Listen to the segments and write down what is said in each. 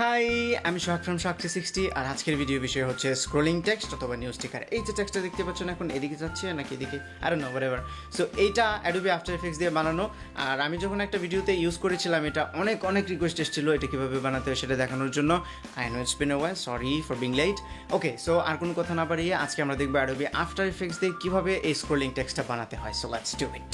High, আমি সোহাগ from সোহাগ 360 আর আজকের video বিষয় হচ্ছে স্ক্রোলিং টেক্সট অথবা নিউজ স্টিকার। এই যে টেক্সটটা দেখতে পাচ্ছেন এখন এদিকে যাচ্ছে নাকি এদিকে, আর নো হোয়াটএভার। সো এইটা অ্যাডোবি আফটার এফেক্টস দিয়ে বানানো। আর আমি যখন একটা ভিডিওতে ইউজ করেছিলাম এটা অনেক রিকোয়েস্ট এসেছিলো এটা কীভাবে বানাতে হয় সেটা দেখানোর জন্য। I know it's been a while, sorry for being late. Okay, so আর কোনো কথা না বাড়িয়ে আজকে আমরা দেখবো অ্যাডোবি আফটার এফেক্টস দিয়ে কীভাবে এই স্ক্রোলিং টেক্সটটা বানাতে হয়। So let's do it.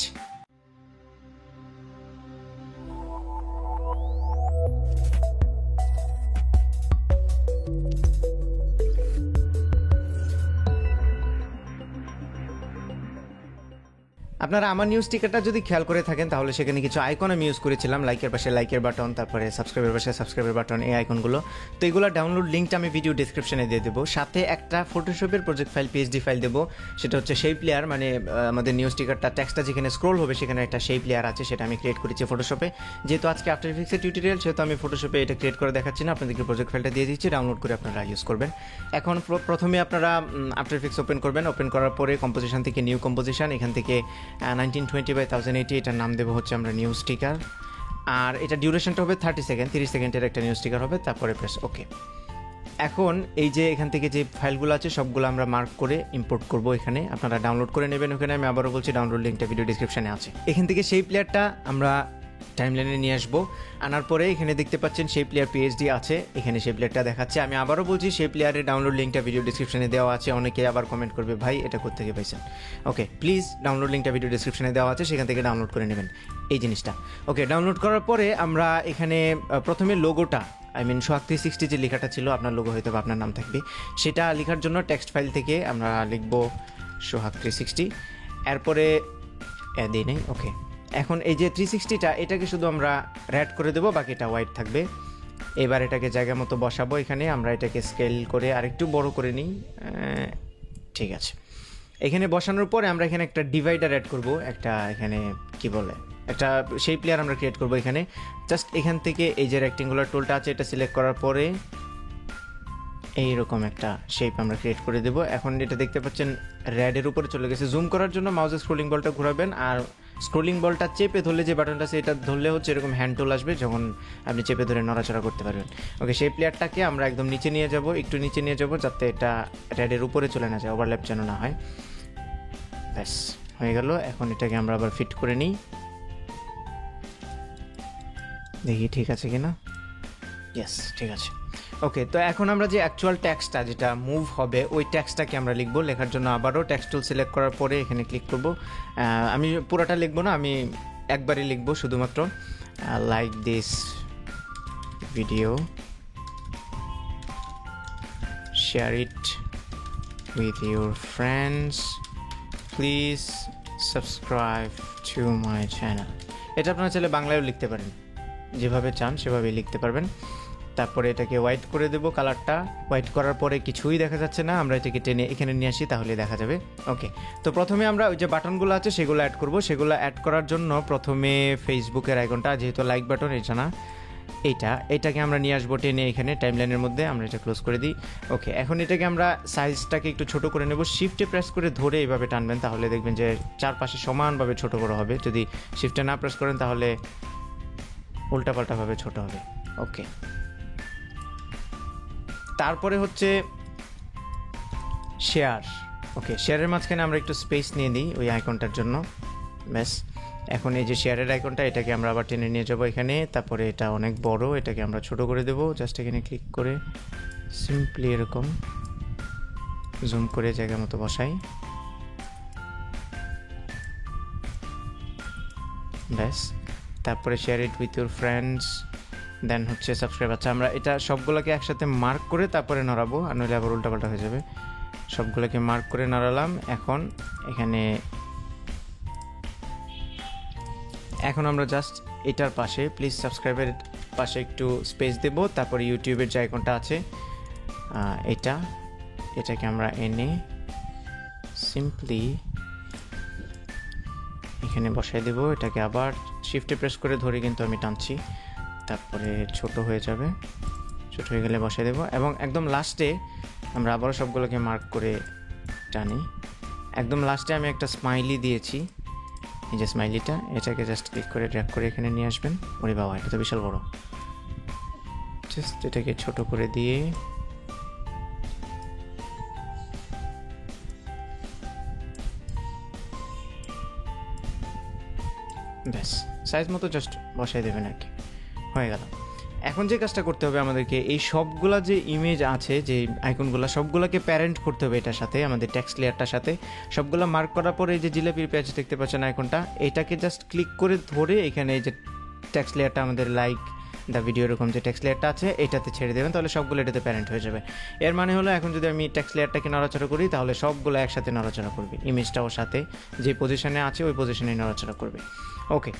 আপনারা আমার নিউজ স্টিকারটা যদি খেয়াল করে থাকেন তাহলে সেখানে কিছু আইকন আমি ইউজ করেছিলাম, লাইকের পাশে লাইকের বাটন, তারপরে সাবস্ক্রাইবের পাশে সাবস্ক্রাইবের বাটন, এই আইকনগুলো। তো এগুলো ডাউনলোড লিঙ্কটা আমি ভিডিও ডিসক্রিপশনে দিয়ে দেবো। সাথে একটা ফটোশপের প্রজেক্ট ফাইল, পিএইচডি ফাইল দেবো। সেটা হচ্ছে শেপ লেয়ার, মানে আমাদের নিউজ স্টিকারটা টেক্সটটা যেখানে স্ক্রোল হবে সেখানে একটা শেপ লেয়ার আছে, সেটা আমি ক্রিয়েট করেছি ফটোশপে। যেহেতু আজকে আফটার এফেক্টসের টিউটোরিয়াল সেহেতু আমি ফটোশপে এটা ক্রিয়েট করে দেখাচ্ছি না, আপনাদেরকে প্রজেক্ট ফাইলটা দিয়ে দিচ্ছি, ডাউনলোড করে আপনারা ইউজ করবেন। এখন প্রথমে আপনারা আফটার এফেক্টস ওপেন করবেন। ওপেন করার পরে কম্পোজিশন থেকে নিউ কম্পোজিশন, এখান থেকে 1920x1080 এটার নাম দেবো হচ্ছে আমরা নিউজ স্টিকার। আর এটা ডিউরেশনটা হবে 30 সেকেন্ড, 30 সেকেন্ডের একটা নিউজ স্টিকার হবে। তারপরে প্রেস ওকে। এখন এই যে এখান থেকে যে ফাইলগুলো আছে সবগুলো আমরা মার্ক করে ইম্পোর্ট করব, এখানে আপনারা ডাউনলোড করে নেবেন। ওখানে আমি আবারও বলছি ডাউনলোড লিঙ্কটা ভিডিও ডিসক্রিপশনে আছে। এখান থেকে সেই প্লেয়ারটা আমরা টাইমলাইনে নিয়ে আসবো। আনার পরে এখানে দেখতে পাচ্ছেন সেই প্লেয়ার পিএইচডি আছে, এখানে সেই প্লেয়ারটা দেখাচ্ছে। আমি আবারও বলছি সেই প্লেয়ারের ডাউনলোড লিঙ্কটা ভিডিও ডিসক্রিপশনে দেওয়া আছে। অনেকে আবার কমেন্ট করবে ভাই এটা কোত্থেকে পাইছেন। ওকে, প্লিজ ডাউনলোড লিঙ্কটা ভিডিও ডিসক্রিপশনে দেওয়া আছে, সেখান থেকে ডাউনলোড করে নেবেন এই জিনিসটা। ওকে, ডাউনলোড করার পরে আমরা এখানে প্রথমে লোগোটা, সোহাগ 360 যে লেখাটা ছিল, আপনার লোগো হয়তো বা আপনার নাম থাকবে, সেটা লেখার জন্য টেক্সট ফাইল থেকে আমরা লিখবো সোহাগ 360। এরপরে দিই নেই। ওকে, এখন এই যে 360টা এটাকে শুধু আমরা রেড করে দেবো, বাকিটা হোয়াইট থাকবে। এবার এটাকে জায়গা মতো বসাবো। এখানে আমরা এটাকে স্কেল করে আরেকটু বড় করে নিই। ঠিক আছে, এখানে বসানোর পরে আমরা এখানে একটা ডিভাইডার অ্যাড করব, একটা এখানে কি বলে একটা সেই প্লেয়ার আমরা ক্রিয়েট করব। এখানে জাস্ট এখান থেকে এই যে রেক্টেঙ্গুলার টুলটা আছে এটা সিলেক্ট করার পরে এইরকম একটা শেপ আমরা ক্রিয়েট করে দেবো। এখন এটা দেখতে পাচ্ছেন রেডের উপরে চলে গেছে। জুম করার জন্য মাউসের স্ক্রোলিং বলটা ঘোরাবেন, আর স্ক্রোলিং বলটা চেপে ধরলে যে বাটনটা আছে এটা ধরলে হচ্ছে এরকম হ্যান্ড টুল আসবে, যখন আপনি চেপে ধরে নড়াচড়া করতে পারবেন। ওকে, সেই প্লেয়ারটাকে আমরা একদম নিচে নিয়ে যাব, একটু নিচে নিয়ে যাব যাতে এটা রেডের উপরে চলে না যায়, ওভারল্যাপ যেন না হয়। ব্যাস হয়ে গেল। এখন এটাকে আমরা আবার ফিট করে নিই, দেখি ঠিক আছে কিনা। ইয়েস, ঠিক আছে। ওকে, তো এখন আমরা যে অ্যাকচুয়াল টেক্সটটা যেটা মুভ হবে ওই টেক্সটটাকে আমরা লিখবো। লেখার জন্য আবারও টেক্সট টুল সিলেক্ট করার পরে এখানে ক্লিক করব। আমি পুরোটা লিখবো না, আমি একবারই লিখবো শুধুমাত্র like this video, share it with your friends, please subscribe to my channel. এটা আপনারা চাইলে বাংলায়ও লিখতে পারেন, যেভাবে চান সেভাবেই লিখতে পারবেন। তারপরে এটাকে হোয়াইট করে দেবো, কালারটা হোয়াইট করার পরে কিছুই দেখা যাচ্ছে না, আমরা এটাকে টেনে এখানে নিয়ে আসি তাহলে দেখা যাবে। ওকে, তো প্রথমে আমরা ওই যে বাটনগুলো আছে সেগুলো অ্যাড করব। সেগুলো অ্যাড করার জন্য প্রথমে ফেসবুকের আইকনটা, যেহেতু লাইক বাটন এটা না, এটাকে আমরা নিয়ে আসবো টেনে এখানে টাইমলাইনের মধ্যে। আমরা এটা ক্লোজ করে দিই। ওকে, এখন এটাকে আমরা সাইজটাকে একটু ছোট করে নেব। শিফটে প্রেস করে ধরে এইভাবে টানবেন, তাহলে দেখবেন যে চারপাশে সমানভাবে ছোট বড় হবে। যদি শিফটে না প্রেস করেন তাহলে উল্টাপাল্টাভাবে ছোট হবে। ওকে, তারপরে হচ্ছে শেয়ার। ওকে, শেয়ারের মাঝখানে আমরা একটু স্পেস নিয়ে নিই ওই আইকনটার জন্য। ব্যাস, এখন এই যে শেয়ারের আইকনটা এটাকে আমরা আবার টেনে নিয়ে যাবো এখানে। তারপরে এটা অনেক বড়, এটাকে আমরা ছোট করে দেবো। জাস্ট এখানে ক্লিক করে সিম্পলি এরকম জুম করে জায়গা মতো বসাই। ব্যাস, তারপরে share it with your friends, then হচ্ছে সাবস্ক্রাইব। আচ্ছা, আমরা এটা সবগুলোকে একসাথে মার্ক করে তারপরে নড়াবো, আর নইলে আবার উল্টাপাল্টা হয়ে যাবে। সবগুলোকে মার্ক করে নড়ালাম। এখন আমরা জাস্ট এটার পাশে প্লিজ সাবস্ক্রাইবের পাশে একটু স্পেস দেব। তারপরে ইউটিউবের যে আইকনটা আছে এটাকে আমরা এনে সিম্পলি এখানে বসাই দেব। এটাকে আবার শিফটে প্রেস করে ধরে কিন্তু আমি টানছি, তারপরে ছোট হয়ে যাবে। ছোট হয়ে গেলে বসাই দেবো, এবং একদম লাস্টে আমরা আবারও সবগুলোকে মার্ক করে টানি। একদম লাস্টে আমি একটা স্মাইলি দিয়েছি, এই যে স্মাইলিটা, এটাকে জাস্ট ক্লিক করে ড্র্যাগ করে এখানে নিয়ে আসবেন। ওরে বাবা, এটা তো বিশাল বড়। জাস্ট এটাকে ছোট করে দিয়ে ব্যাস সাইজ মতো জাস্ট বসাই দেবেন আর কি, হয়ে গেল। এখন যে কাজটা করতে হবে আমাদেরকে, এই সবগুলা যে ইমেজ আছে, যে আইকনগুলো সবগুলোকে প্যারেন্ট করতে হবে এটার সাথে, আমাদের টেক্সট লেয়ারটার সাথে। সবগুলো মার্ক করার পরে এই যে জিলাপির পেজ দেখতে পাচ্ছেন আইকনটা, এটাকে জাস্ট ক্লিক করে ধরে এখানে এই যে টেক্সট লেয়ারটা আমাদের লাইক দ্য ভিডিও এরকম যে টেক্সট লেয়ারটা আছে এটাতে ছেড়ে দেবেন, তাহলে সবগুলো এটাতে প্যারেন্ট হয়ে যাবে। এর মানে হলো এখন যদি আমি টেক্সট লেয়ারটাকে নড়াচড়া করি তাহলে সবগুলো একসাথে নড়াচড়া করবে, ইমেজটা ওর সাথে যে পজিশনে আছে ওই পজিশনে নড়াচড়া করবে। ওকে,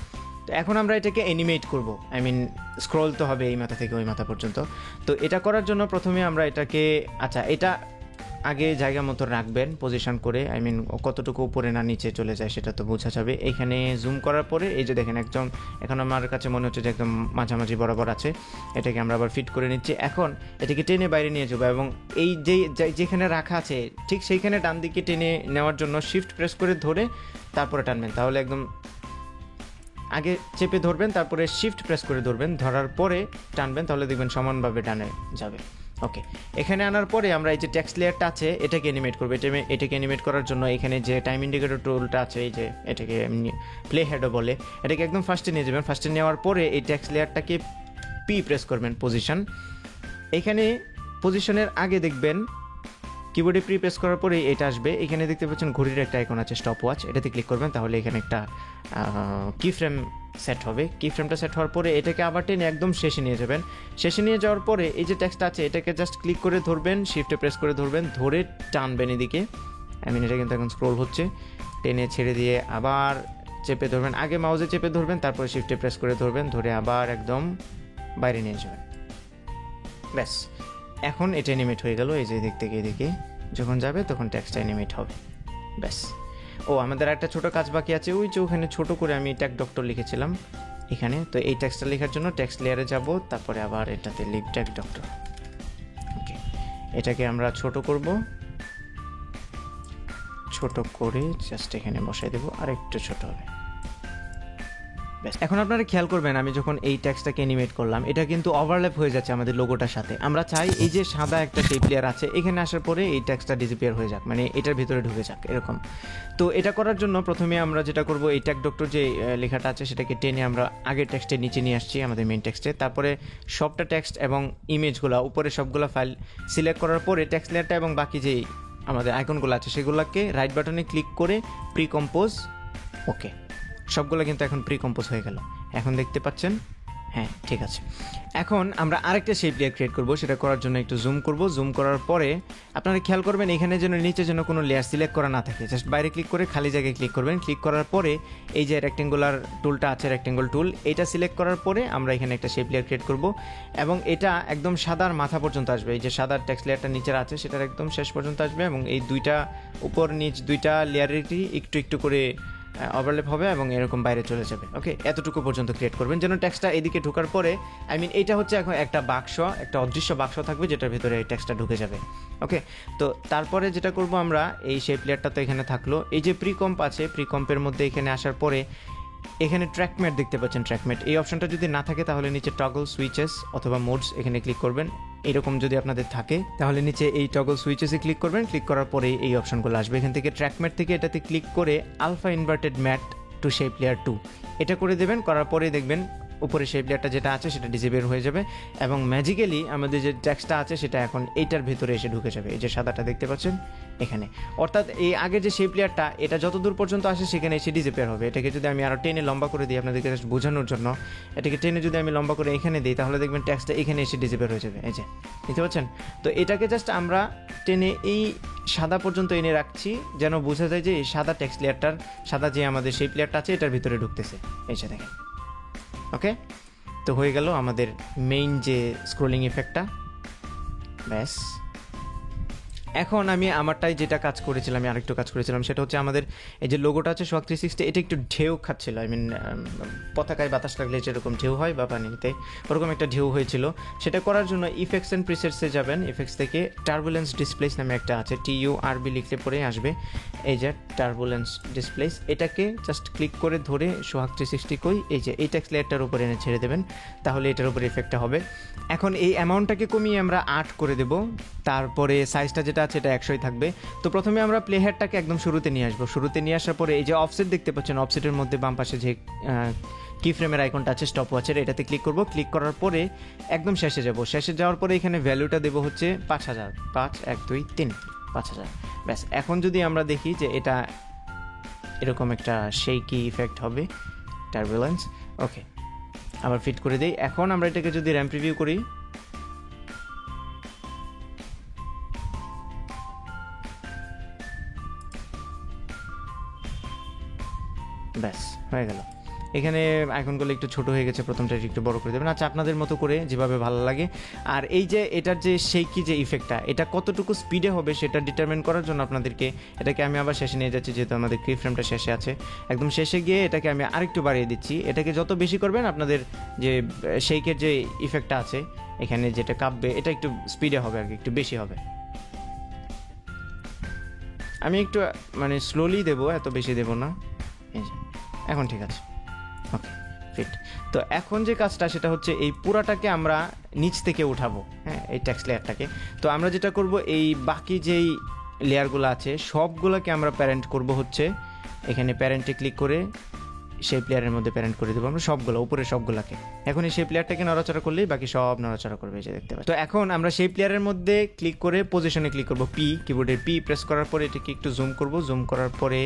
তো এখন আমরা এটাকে অ্যানিমেট করব, আই মিন স্ক্রল তো হবে এই মাথা থেকে ওই মাথা পর্যন্ত। তো এটা করার জন্য প্রথমে আমরা এটাকে, আচ্ছা এটা আগে জায়গা মতো রাখবেন পজিশন করে, আই মিন কতটুকু উপরে না নিচে চলে যায় সেটা তো বোঝা যাবে। এখানে জুম করার পরে এই যে দেখেন একদম, এখন আমার কাছে মনে হচ্ছে যে একদম মাঝামাঝি বরাবর আছে। এটাকে আমরা আবার ফিট করে নিচ্ছি। এখন এটাকে টেনে বাইরে নিয়ে যাবো এবং এই যেখানে রাখা আছে ঠিক সেইখানে ডান দিকে টেনে নেওয়ার জন্য শিফট প্রেস করে ধরে তারপরে টানবেন, তাহলে একদম আগে চেপে ধরবেন, তারপরে শিফট প্রেস করে ধরবেন, ধরার পরে টানবেন, তাহলে দেখবেন সমানভাবে টানে যাবে। ওকে, এখানে আনার পরে আমরা এই যে টেক্সট লেয়ারটা আছে এটাকে অ্যানিমেট করবো। এটাকে অ্যানিমেট করার জন্য এখানে যে টাইম ইন্ডিকেটর টুলটা আছে, এই যে এটাকে প্লে হেডও বলে, এটাকে একদম ফার্স্টে নিয়ে যাবেন। ফার্স্টে নেওয়ার পরে এই টেক্সট লেয়ারটাকে পি প্রেস করবেন, পজিশন। এখানে পজিশনের আগে দেখবেন কিবোর্ডে প্রি প্রেস করার পরে এটা আসবে, এখানে দেখতে পাচ্ছেন ঘড়ির একটা আইকন আছে স্টপ ওয়াচ, এটাতে ক্লিক করবেন, তাহলে এখানে একটা কি ফ্রেম সেট হবে। কি ফ্রেমটা সেট হওয়ার পরে এটাকে আবার টেনে একদম শেষে নিয়ে যাবেন। শেষে নিয়ে যাওয়ার পরে এই যে টেক্সট আছে এটাকে জাস্ট ক্লিক করে ধরবেন, শিফটে প্রেস করে ধরবেন, ধরে টানবেন এদিকে, আই মিন এটা কিন্তু এখন স্ক্রোল হচ্ছে, টেনে ছেড়ে দিয়ে আবার চেপে ধরবেন, আগে মাউসে চেপে ধরবেন, তারপরে শিফটে প্রেস করে ধরবেন, ধরে আবার একদম বাইরে নিয়ে যাবেন। ব্যাস, এখন এটা অ্যানিমেট হয়ে গেল। এই যে দিক থেকে এদিকে যখন যাবে তখন টেক্সট অ্যানিমেট হবে। ব্যাস। ও আমাদের একটা ছোট কাজ বাকি আছে, ওই যে ওখানে ছোট করে আমি ট্যাগ ডক্টর লিখেছিলাম এখানে, তো এই টেক্সটটা লেখার জন্য টেক্সট লেয়ারে যাব, তারপরে আবার এটাতে লিভ ট্যাগ ডক্টর। ওকে, এটাকে আমরা ছোট করব, ছোট করে জাস্ট এখানে বসাই দেবো, আর একটু ছোট হবে। এখন আপনারা খেয়াল করবেন আমি যখন এই টেক্সটটাকে অ্যানিমেট করলাম এটা কিন্তু ওভারল্যাপ হয়ে যাচ্ছে আমাদের লোগোটার সাথে। আমরা চাই এই যে সাদা একটা শেপ লেয়ার আছে এখানে আসার পরে এই টেক্সটটা ডিসঅ্যাপিয়ার হয়ে যাক, মানে এটার ভিতরে ঢুকে যাক এরকম। তো এটা করার জন্য প্রথমে আমরা যেটা করব, এই ট্যাগ ডক্টর যে লেখাটা আছে সেটাকে টেনে আমরা আগের টেক্সটের নিচে নিয়ে আসছি আমাদের মেইন টেক্সটে, তারপরে সবটা টেক্সট এবং ইমেজগুলো উপরে সবগুলো ফাইল সিলেক্ট করার পরে টেক্সট লেয়ারটা এবং বাকি যে আমাদের আইকনগুলো আছে সেগুলোকে রাইট বাটনে ক্লিক করে প্রি কম্পোজ। ওকে, সবগুলো কিন্তু এখন প্রি কম্পোজ হয়ে গেল, এখন দেখতে পাচ্ছেন। হ্যাঁ ঠিক আছে, এখন আমরা আরেকটা শেপ লেয়ার ক্রিয়েট করব। সেটা করার জন্য একটু জুম করব, জুম করার পরে আপনারা খেয়াল করবেন এখানে যেন নিচে যেন কোনো লেয়ার সিলেক্ট করা না থাকে, জাস্ট বাইরে ক্লিক করে খালি জায়গায় ক্লিক করবেন। ক্লিক করার পরে এই যে রেক্টেঙ্গুলার টুলটা আছে, রেক্টেঙ্গল টুল, এটা সিলেক্ট করার পরে আমরা এখানে একটা শেপ লেয়ার ক্রিয়েট করব এবং এটা একদম সাদার মাথা পর্যন্ত আসবে। এই যে সাদার টেক্সট লেয়ারটা নিচের আছে সেটার একদম শেষ পর্যন্ত আসবে এবং এই দুইটা উপর নিচ দুইটা লেয়ারেরই একটু একটু করে ওভারল্যাপ হবে এবং এরকম বাইরে চলে যাবে। ওকে, এতটুকু পর্যন্ত ক্রিয়েট করবেন যেন টেক্সটটা এদিকে ঢোকার পরে, আই মিন এইটা হচ্ছে এখন একটা বাক্স, একটা অদৃশ্য বাক্স থাকবে যেটার ভিতরে এই টেক্সটটা ঢুকে যাবে। ওকে, তো তারপরে যেটা করব আমরা, এই শেপ লেয়ারটা তো এখানে থাকলো, এই যে প্রিকম্প আছে প্রিকম্পের মধ্যে এখানে আসার পরে এখানে ট্র্যাকমেট দেখতে পাচ্ছেন, ট্র্যাকমেট এই অপশনটা যদি না থাকে তাহলে নিচে টগল সুইচেস অথবা মোডস এখানে ক্লিক করবেন। এরকম যদি আপনাদের থাকে তাহলে নিচে এই টগল সুইচেসে ক্লিক করবেন, ক্লিক করার পরে এই অপশনগুলো আসবে। এখান থেকে ট্র্যাকমেট থেকে এটাতে ক্লিক করে alpha inverted matte to shape layer 2 এটা করে দেবেন। করার পরে দেখবেন উপরে শেপ লেয়ারটা যেটা আছে সেটা ডিসঅ্যাপিয়ার হয়ে যাবে এবং ম্যাজিক্যালি আমাদের যে টেক্সটটা আছে সেটা এখন এইটার ভিতরে এসে ঢুকে যাবে, এই যে সাদাটা দেখতে পাচ্ছেন এখানে। অর্থাৎ এই আগে যে শেপ লেয়ারটা এটা যত দূর পর্যন্ত আসে সেখানে এসে ডিসঅ্যাপিয়ার হবে। এটাকে যদি আমি আরও টেনে লম্বা করে দিই আপনাদেরকে জাস্ট বোঝানোর জন্য, এটাকে টেনে যদি আমি লম্বা করে এখানে দিই তাহলে দেখবেন টেক্সটটা এখানে এসে ডিসঅ্যাপিয়ার হয়ে যাবে, এই যে দেখতে পাচ্ছেন। তো এটাকে জাস্ট আমরা টেনে এই সাদা পর্যন্ত এনে রাখছি যেন বোঝা যায় যে এই সাদা টেক্সট লেয়ারটার, সাদা যে আমাদের শেপ লেয়ারটা আছে এটার ভিতরে ঢুকতেছে, এই যে দেখেন। ওকে, তো হয়ে গেল আমাদের মেইন যে স্ক্রোলিং ইফেক্টটা। ব্যাস, এখন আমি আমারটাই যেটা কাজ করেছিলাম, আমি আরেকটু কাজ করেছিলাম, সেটা হচ্ছে আমাদের এই যে লোগোটা আছে সোহাগ 360, এটা একটু ঢেউ খাচ্ছিল। আই মিন পতাকায় বাতাস লাগলে যেরকম ঢেউ হয় বা পানিতে, ওরকম একটা ঢেউ হয়েছিল। সেটা করার জন্য ইফেক্টস অ্যান্ড প্রিসেটসে যাবেন, ইফেক্টস থেকে টার্বুলেন্স ডিসপ্লেস নামে একটা আছে, TURB লিখলে পরে আসবে এই যে টার্বুলেন্স ডিসপ্লেস। এটাকে জাস্ট ক্লিক করে ধরে সোহাগ 360 কই এই যে এই টেক্সট লেয়ারটার উপরে এনে ছেড়ে দেবেন, তাহলে এটার উপরে ইফেক্টটা হবে। এখন এই অ্যামাউন্টটাকে কমিয়ে আমরা 8 করে দেব, তারপরে সাইজটা যেটা আছে এটা 100ই থাকবে। তো প্রথমে আমরা প্লে হেডটাকে একদম শুরুতে নিয়ে আসবো। শুরুতে নিয়ে আসার পরে এই যে অফসেট দেখতে পাচ্ছেন, অফসেটের মধ্যে বাম পাশে যে কি ফ্রেমের আইকনটা আছে স্টপ ওয়াচের, এটাতে ক্লিক করব। ক্লিক করার পরে একদম শেষে যাব। শেষে যাওয়ার পরে এখানে ভ্যালুটা দেবো হচ্ছে 5000, 5 1 2 3 5000। ব্যাস, এখন যদি আমরা দেখি যে এটা এরকম একটা শেকি ইফেক্ট হবে, টার্বুলেন্স। ওকে, আবার ফিট করে দিই। এখন আমরা এটাকে যদি র্যাম প্রিভিউ করি, ব্যাস হয়ে গেল। এখানে আইকনগুলো একটু ছোট হয়ে গেছে, প্রথমটা একটু বড় করে দেবেন। আচ্ছা, আপনাদের মতো করে যেভাবে ভালো লাগে। আর এই যে এটার যে শেকি যে ইফেক্টটা, এটা কতটুকু স্পিডে হবে সেটা ডিটারমিন করার জন্য আপনাদেরকে এটাকে আমি আবার শেষে নিয়ে যাচ্ছি, যেহেতু আমাদের কি ফ্রেমটা শেষে আছে। একদম শেষে গিয়ে এটাকে আমি আরেকটু বাড়িয়ে দিচ্ছি। এটাকে যত বেশি করবেন আপনাদের যে শেকের যে ইফেক্টটা আছে এখানে যেটা কাঁপবে, এটা একটু স্পিডে হবে আর কি, একটু বেশি হবে। আমি একটু মানে স্লোলি দেবো, এত বেশি দেবো না। এই যে এখন ঠিক আছে, ওকে ফিট। তো এখন যে কাজটা সেটা হচ্ছে এই পুরাটাকে আমরা নিচ থেকে উঠাবো, হ্যাঁ, এই টেক্সট লেয়ারটাকে। তো আমরা যেটা করব, এই বাকি যেই লেয়ারগুলো আছে সবগুলোকে আমরা প্যারেন্ট করব হচ্ছে এখানে প্যারেন্টে ক্লিক করে সেই প্লেয়ারের মধ্যে প্যারেন্ট করে দেবো আমরা সবগুলো, উপরে সবগুলোকে। এখন এই সেই প্লেয়ারটাকে নড়াচড়া করলেই বাকি সব নড়াচড়া করবে, এই যে দেখতে পাচ্ছি। তো এখন আমরা সেই প্লেয়ারের মধ্যে ক্লিক করে পজিশনে ক্লিক করব, কিবোর্ডের পি প্রেস করার পরে এটাকে একটু জুম করব। জুম করার পরে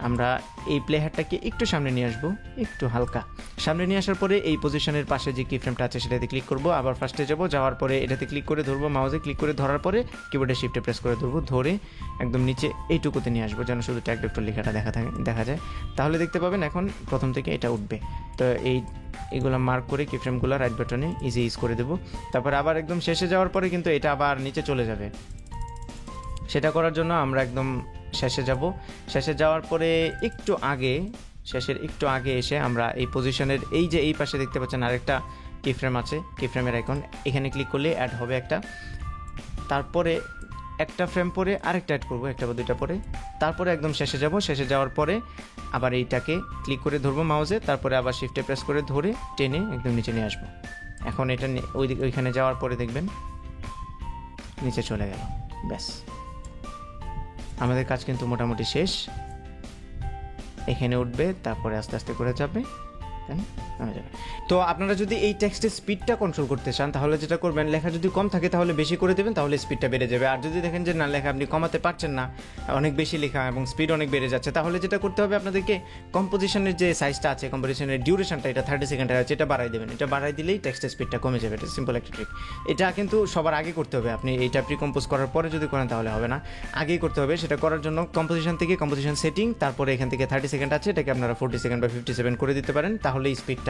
আমরা এই প্লে হেডটাকে একটু সামনে নিয়ে আসবো, একটু হালকা সামনে নিয়ে আসার পরে এই পজিশনের পাশে যে কি ফ্রেমটা আছে সেটাতে ক্লিক করব। আবার ফার্স্টে যাব, যাওয়ার পরে এটাতে ক্লিক করে ধরবো, মাউসে ক্লিক করে ধরার পরে কিবোর্ডে শিফটে প্রেস করে ধরবো, ধরে একদম নিচে এইটুকুতে নিয়ে আসবো, যেন শুধু ট্যাগ ডক্টর লেখাটা দেখা যায়। তাহলে দেখতে পাবেন এখন প্রথম থেকে এটা উঠবে। তো এইগুলো মার্ক করে কি ফ্রেমগুলো রাইট বাটনে ইউজ করে দেবো। তারপর আবার একদম শেষে যাওয়ার পরে কিন্তু এটা আবার নিচে চলে যাবে। সেটা করার জন্য আমরা একদম শেষে যাব। শেষে যাওয়ার পরে শেষের একটু আগে এসে আমরা এই পজিশনের এই যে এই পাশে দেখতে পাচ্ছেন আরেকটা কি ফ্রেম আছে, কি ফ্রেমের আইকন, এখানে ক্লিক করলে অ্যাড হবে একটা। তারপরে একটা ফ্রেম পরে আরেকটা অ্যাড করবো, একটা বা দুইটা পরে। তারপরে একদম শেষে যাব। শেষে যাওয়ার পরে আবার এইটাকে ক্লিক করে ধরবো মাউসে, তারপরে আবার শিফটে প্রেস করে ধরে টেনে একদম নিচে নিয়ে আসবো। এখন এটা ওইখানে যাওয়ার পরে দেখবেন নিচে চলে গেল। ব্যাস, আমাদের কাজ কিন্তু মোটামুটি শেষ। এখানে উঠবে, তারপরে আস্তে আস্তে করে যাবে, তো আপনারা যদি এই টেক্সটের স্পিডটা কন্ট্রোল করতে চান তাহলে যেটা করবেন, লেখা যদি কম থাকে তাহলে বেশি করে দেবেন, তাহলে স্পিডটা বেড়ে যাবে। আর যদি দেখেন যে না, লেখা আপনি কমাতে পারছেন না, অনেক বেশি লেখা এবং স্পিড অনেক বেড়ে যাচ্ছে, তাহলে যেটা করতে হবে আপনাদেরকে কম্পোজিশনের যে সাইজটা আছে, কম্পোজিশনের ডিউরেশনটা, এটা 30 সেকেন্ডের আছে, এটা বাড়াই দেবেন। এটা বাড়াই দিলেই টেক্সটের স্পিডটা কমে যাবে। এটা সিম্পল একটা ট্রিক। এটা কিন্তু সবার আগে করতে হবে। আপনি এইটা প্রিকম্পোজ করার পরে যদি করেন তাহলে হবে না, আগেই করতে হবে। সেটা করার জন্য কম্পোজিশন থেকে কম্পোজিশন সেটিং, তারপরে এখান থেকে 30 সেকেন্ড আছে, এটাকে আপনারা 40 সেকেন্ড বা 57 করে দিতে পারেন, তাহলে স্পিডটা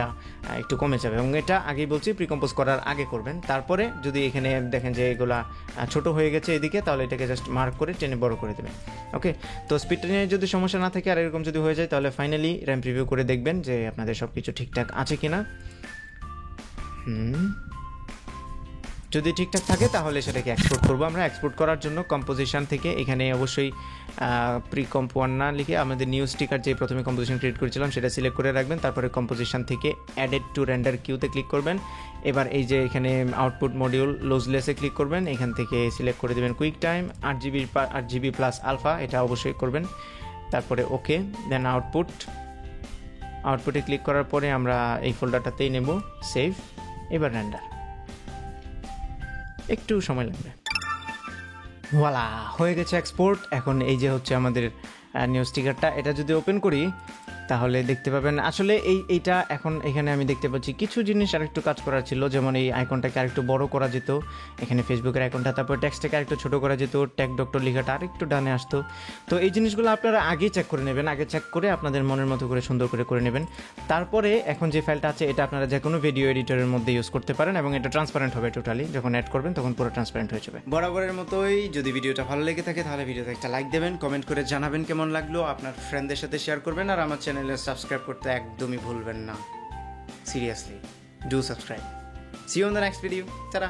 একটু কমে যাবে। এবং এটা আগেই বলছি প্রিকম্পোজ করার আগে করবেন। তারপরে যদি এখানে দেখেন যে এগুলা ছোট হয়ে গেছে এদিকে, তাহলে এটাকে জাস্ট মার্ক করে টেনে বড় করে দেবেন। ওকে, তো স্পিডটা নিয়ে যদি সমস্যা না থাকে আর এরকম যদি হয়ে যায়, তাহলে ফাইনালি র্যাম প্রিভিউ করে দেখবেন যে আপনাদের সব কিছু ঠিকঠাক আছে কিনা। যদি ঠিকঠাক থাকে তাহলে সেটাকে এক্সপোর্ট করবো আমরা। এক্সপোর্ট করার জন্য কম্পোজিশন থেকে এখানে অবশ্যই প্রিকম্প 1 না লিখে আমাদের নিউ স্টিকার যে প্রথমে কম্পোজিশন ক্রিয়েট করেছিলাম সেটা সিলেক্ট করে রাখবেন। তারপরে কম্পোজিশন থেকে অ্যাডেড টু রেন্ডার কিউতে ক্লিক করবেন। এবার এই যে এখানে আউটপুট মডিউল লুজলেসে ক্লিক করবেন, এখান থেকে সিলেক্ট করে দেবেন quick time 8GB plus alpha, এটা অবশ্যই করবেন। তারপরে ওকে, দেন আউটপুটে ক্লিক করার পরে আমরা এই ফোল্ডারটাতেই নেব, সেভ। এবার রেন্ডার, একটু সময় লাগবে। ওয়ালা, হয়ে গেছে এক্সপোর্ট। এখন এই যে হচ্ছে আমাদের নিউ স্টিকারটা, এটা যদি ওপেন করি তাহলে দেখতে পাবেন আসলে এইটা এখন এখানে আমি দেখতে পাচ্ছি কিছু জিনিস আরেকটু কাজ করার ছিল, যেমন এই আইকনটাকে আরেকটু বড় করা যেত, এখানে ফেসবুকের আইকনটা, তারপর টেক্সটটাকে আরেকটু ছোট করা যেত, ট্যাগ ডক্টর লেখাটা আরেকটু ডানে আসতো। তো এই জিনিসগুলো আপনারা আগেই চেক করে নেবেন, আগে চেক করে আপনাদের মনের মতো করে সুন্দর করে নেবেন। তারপরে এখন যে ফাইলটা আছে এটা আপনারা যে কোনো ভিডিও এডিটরের মধ্যে ইউজ করতে পারেন এবং এটা ট্রান্সপারেন্ট হবে টোটালি, যখন অ্যাড করবেন তখন পুরো ট্রান্সপারেন্ট হয়ে যাবে। বরাবরের মতোই যদি ভিডিওটা ভালো লেগে থাকে তাহলে ভিডিওতে একটা লাইক দেবেন, কমেন্ট করে জানাবেন কেমন লাগলো, আপনার ফ্রেন্ডদের সাথে শেয়ার করবেন, আর আমার চ্যানেলে সাবস্ক্রাইব করতে একদমই ভুলবেন না। Seriously, do subscribe. See you in the next video. Tata.